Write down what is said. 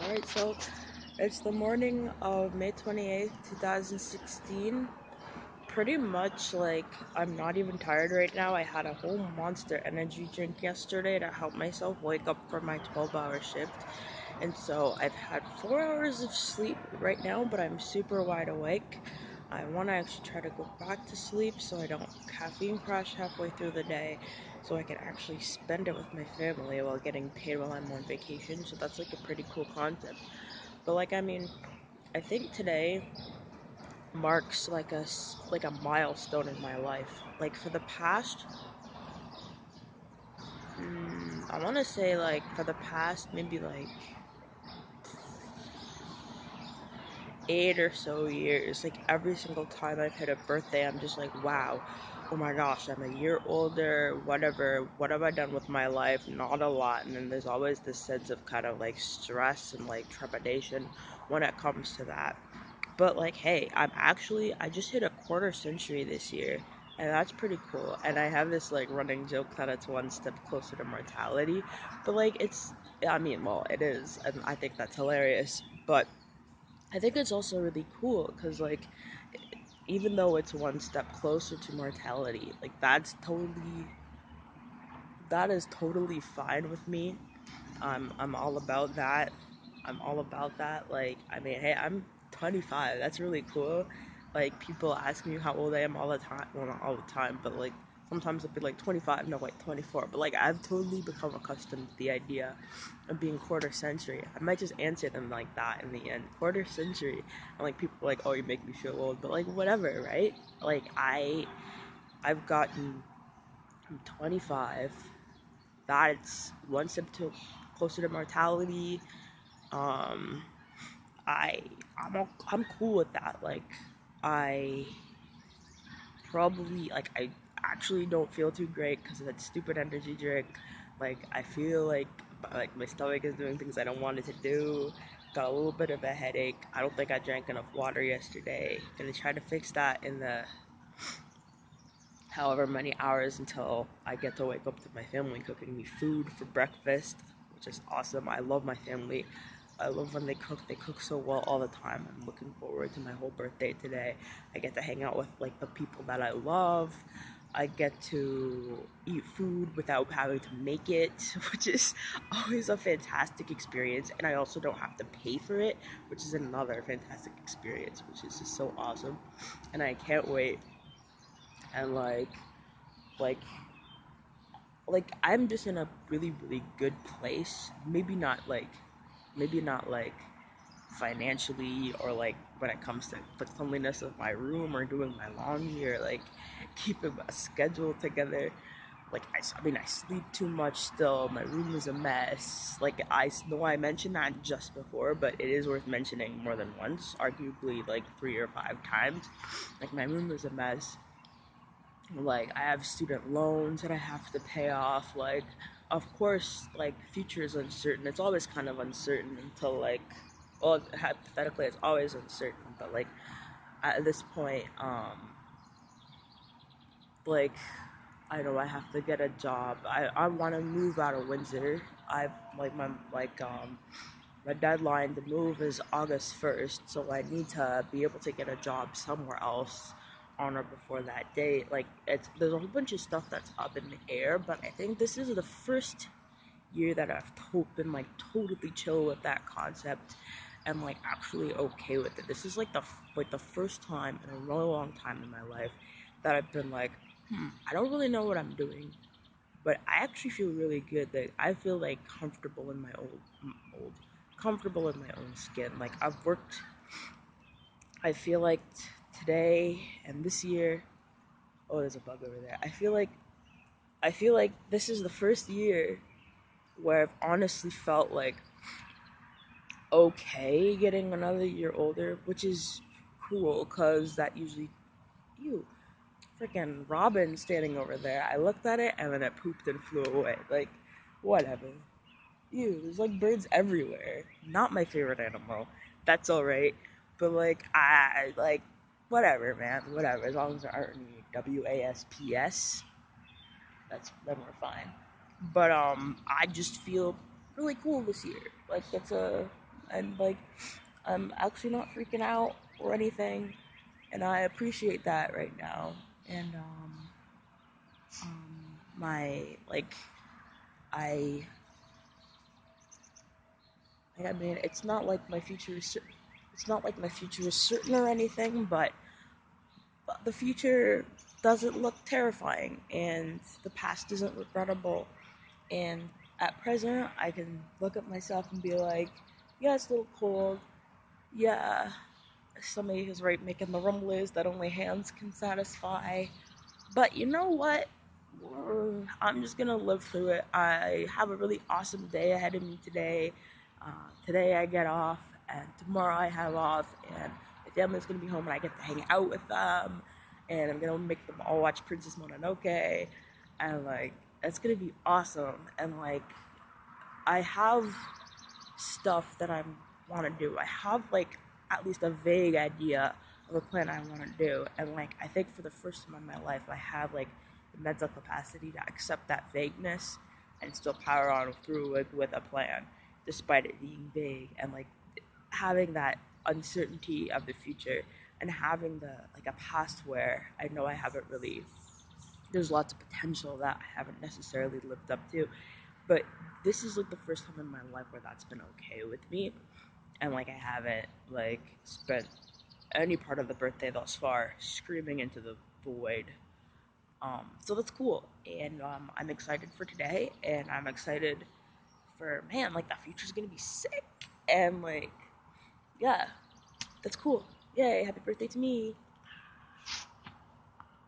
Alright, so it's the morning of May 28th, 2016. Pretty much like I'm not even tired right now. I had a whole Monster energy drink yesterday to help myself wake up for my 12-hour shift. And so I've had 4 hours of sleep right now, but I'm super wide awake. I want to actually try to go back to sleep so I don't caffeine crash halfway through the day, so I can actually spend it with my family while getting paid while I'm on vacation. So that's like a pretty cool concept. But I think today marks like a milestone in my life. Like for the past, I want to say like for the past maybe like 8 or so years, like every single time I've hit a birthday, I'm just like, wow, oh my gosh, I'm a year older, whatever, what have I done with my life? Not a lot. And then there's always this sense of kind of like stress and like trepidation when it comes to that. But like, hey, I just hit a quarter century this year, and that's pretty cool. And I have this like running joke that it's one step closer to mortality, but like well, it is, and I think that's hilarious. But I think it's also really cool because like even though it's one step closer to mortality, like that is totally fine with me. I'm all about that. I'm all about that. Like, I mean, hey, I'm 25. That's really cool. Like, people ask me how old I am all the time. Well, not all the time, but like sometimes I'll be like 25, no, like 24. But like, I've totally become accustomed to the idea of being quarter century. I might just answer them like that in the end, quarter century. And like, people are like, oh, you make me feel old, but like, whatever, right? Like, I've gotten, I'm 25. That's one step to closer to mortality. Um, I I'm cool with that. Like, I I actually don't feel too great because of that stupid energy drink. Like, I feel like my stomach is doing things I don't want it to do. Got a little bit of a headache. I don't think I drank enough water yesterday. Gonna try to fix that in the however many hours until I get to wake up to my family cooking me food for breakfast, which is awesome. I love my family. I love when they cook. They cook so well all the time. I'm looking forward to my whole birthday today. I get to hang out with like the people that I love. I get to eat food without having to make it, which is always a fantastic experience. And I also don't have to pay for it, which is another fantastic experience, which is just so awesome. And I can't wait. And like I'm just in a really good place. Maybe not like financially, or like when it comes to the cleanliness of my room or doing my laundry or like keeping a schedule together. Like, I sleep too much still. My room is a mess. Like, I know I mentioned that just before, but it is worth mentioning more than once, arguably like 3 or 5 times. Like, my room is a mess. Like, I have student loans that I have to pay off. Like, of course, like, future is uncertain. It's always kind of uncertain until like, well, hypothetically it's always uncertain, but like at this point, like, I know I have to get a job. I want to move out of Windsor. I like my deadline to move is August 1st, so I need to be able to get a job somewhere else on or before that date. Like, there's a whole bunch of stuff that's up in the air, but I think this is the first year that I've been like totally chill with that concept and like actually okay with it. This is like the first time in a really long time in my life that I've been like, I don't really know what I'm doing, but I actually feel really good. That I feel like comfortable in my comfortable in my own skin. Like, I've worked. I feel like today and this year. Oh, there's a bug over there. I feel like this is the first year where I've honestly felt like okay getting another year older, which is cool because that usually, ew, freaking Robin standing over there. I looked at it and then it pooped and flew away. Like, whatever. Ew, there's like birds everywhere. Not my favorite animal. That's alright. But like, I like, whatever, man. Whatever. As long as there aren't any WASPs, then we're fine. But I just feel really cool this year. Like, it's a and like I'm actually not freaking out or anything, and I appreciate that right now. And my like I I mean, it's not like my future is it's not like my future is certain or anything, but the future doesn't look terrifying, and the past isn't regrettable. And at present, I can look at myself and be like, yeah, it's a little cold. Yeah, somebody who's right making the rumblers that only hands can satisfy. But you know what? I'm just gonna live through it. I have a really awesome day ahead of me today. Today I get off, and tomorrow I have off, and my family's gonna be home, and I get to hang out with them, and I'm gonna make them all watch Princess Mononoke, and like it's gonna be awesome. And like I have stuff that I want to do. I have like at least a vague idea of a plan I want to do, and like I think for the first time in my life, I have like the mental capacity to accept that vagueness and still power on through it with a plan, despite it being vague, and like having that uncertainty of the future and having the like a past where I know I haven't really there's lots of potential that I haven't necessarily lived up to, but this is like the first time in my life where that's been okay with me, and like I haven't like spent any part of the birthday thus far screaming into the void. So that's cool, and I'm excited for today, and I'm excited for man, like that future's gonna be sick, and like yeah, that's cool. Yay! Happy birthday to me.